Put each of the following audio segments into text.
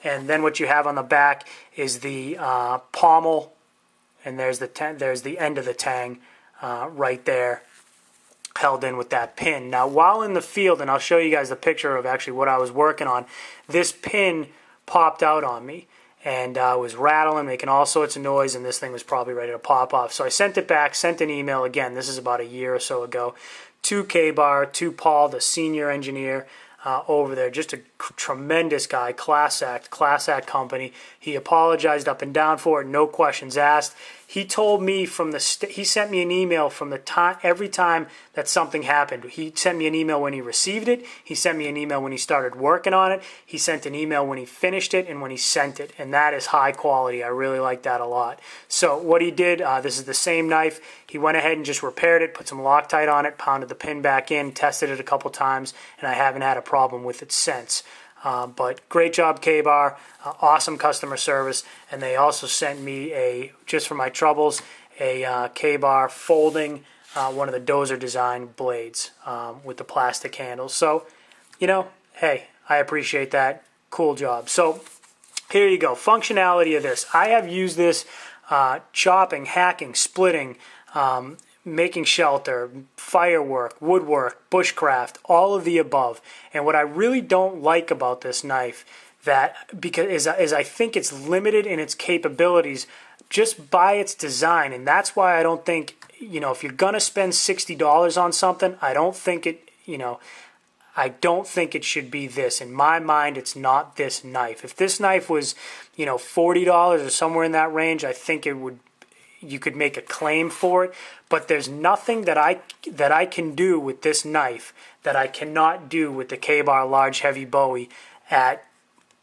and then what you have on the back is the pommel, and there's the end of the tang right there, held in with that pin. Now, while in the field, and I'll show you guys the picture of actually what I was working on, this pin popped out on me, and was rattling, making all sorts of noise, and this thing was probably ready to pop off. So I sent it back, sent an email again, this is about a year or so ago, to K-Bar, to Paul, the senior engineer over there, just a tremendous guy, class act company. He apologized up and down for it, no questions asked. He told me he sent me an email from the time, every time that something happened. He sent me an email when he received it. He sent me an email when he started working on it. He sent an email when he finished it and when he sent it. And that is high quality. I really like that a lot. So what he did, this is the same knife. He went ahead and just repaired it, put some Loctite on it, pounded the pin back in, tested it a couple times, and I haven't had a problem with it since. But great job, K-Bar, awesome customer service, and they also sent me just for my troubles, a K-Bar folding, one of the Dozer design blades with the plastic handles. So, hey, I appreciate that. Cool job. So here you go, functionality of this. I have used this chopping, hacking, splitting, making shelter, firework, woodwork, bushcraft, all of the above. And what I really don't like about this knife is I think it's limited in its capabilities just by its design. And that's why I don't think, if you're going to spend $60 on something, I don't think it should be this. In my mind, it's not this knife. If this knife was, $40 or somewhere in that range, I think you could make a claim for it, but there's nothing that I can do with this knife that I cannot do with the K-Bar Large Heavy Bowie at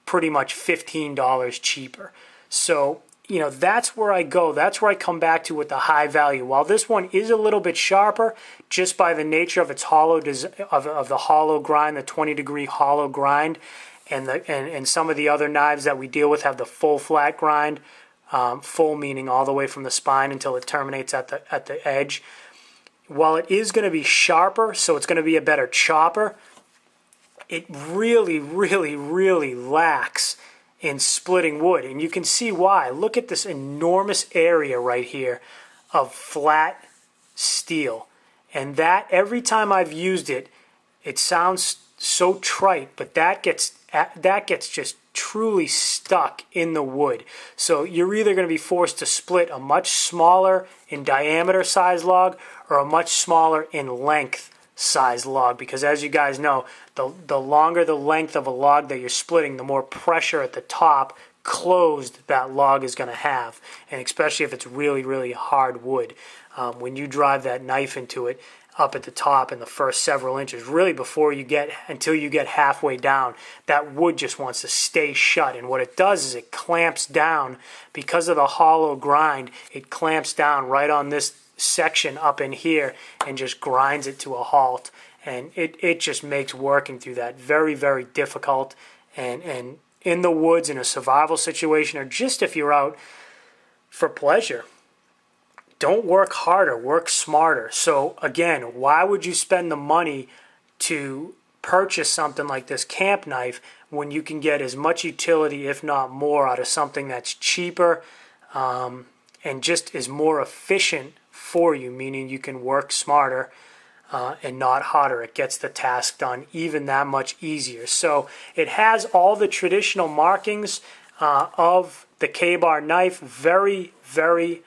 pretty much $15 cheaper. So, that's where I go. That's where I come back to with the high value. While this one is a little bit sharper, just by the nature of its hollow of the hollow grind, the 20-degree hollow grind, and some of the other knives that we deal with have the full flat grind. Full meaning all the way from the spine until it terminates at the edge. While it is going to be sharper, so it's going to be a better chopper, it really, really, really lacks in splitting wood. And you can see why. Look at this enormous area right here of flat steel. And that, every time I've used it, it sounds so trite, but that gets just truly stuck in the wood. So you're either going to be forced to split a much smaller in diameter size log or a much smaller in length size log, because as you guys know, the longer the length of a log that you're splitting, the more pressure at the top closed that log is going to have, and especially if it's really, really hard wood. When you drive that knife into it, up at the top in the first several inches, really until you get halfway down, that wood just wants to stay shut. And what it does is it clamps down, because of the hollow grind, it clamps down right on this section up in here and just grinds it to a halt. And it just makes working through that very, very difficult. And in the woods, in a survival situation, or just if you're out for pleasure, don't work harder, work smarter. So again, why would you spend the money to purchase something like this camp knife when you can get as much utility, if not more, out of something that's cheaper and just is more efficient for you, meaning you can work smarter and not harder. It gets the task done even that much easier. So it has all the traditional markings of the K-Bar knife, very, very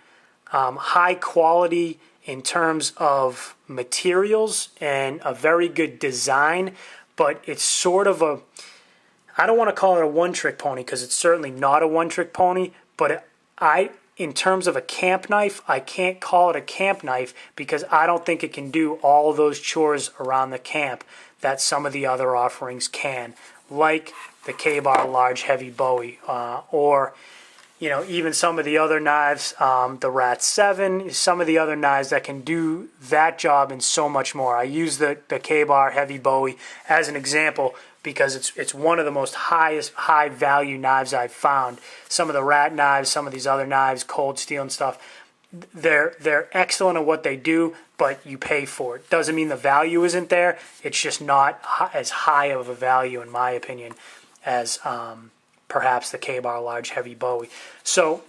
high quality in terms of materials and a very good design, but it's sort of I don't want to call it a one-trick pony because it's certainly not a one-trick pony, but in terms of a camp knife, I can't call it a camp knife because I don't think it can do all those chores around the camp that some of the other offerings can, like the K-Bar Large Heavy Bowie or even some of the other knives, the Rat 7, some of the other knives that can do that job and so much more. I use the K-Bar Heavy Bowie as an example because it's one of the most high value knives I've found. Some of the Rat knives, some of these other knives, cold steel and stuff, they're excellent at what they do, but you pay for it. Doesn't mean the value isn't there. It's just not as high of a value, in my opinion, as perhaps the K-Bar Large Heavy Bowie. So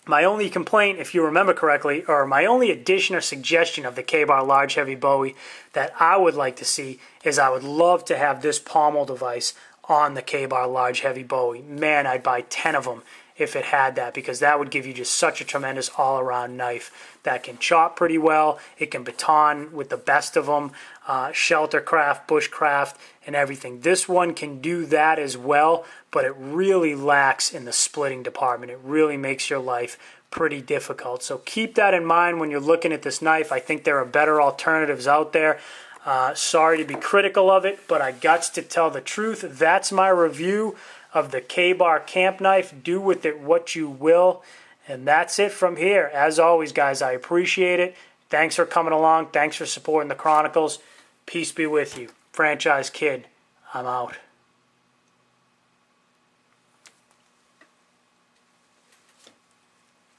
my only complaint, if you remember correctly, or my only addition or suggestion of the K-Bar Large Heavy Bowie that I would like to see is I would love to have this pommel device on the K-Bar Large Heavy Bowie. Man, I'd buy 10 of them if it had that, because that would give you just such a tremendous all-around knife that can chop pretty well. It can baton with the best of them, sheltercraft, bushcraft, and everything. This one can do that as well, but it really lacks in the splitting department. It really makes your life pretty difficult. So keep that in mind when you're looking at this knife. I think there are better alternatives out there. Sorry to be critical of it, but I got to tell the truth. That's my review of the K-Bar camp knife. Do with it what you will. And that's it from here. As always, guys, I appreciate it. Thanks for coming along. Thanks for supporting the Chronicles. Peace be with you. Franchise Kid, I'm out.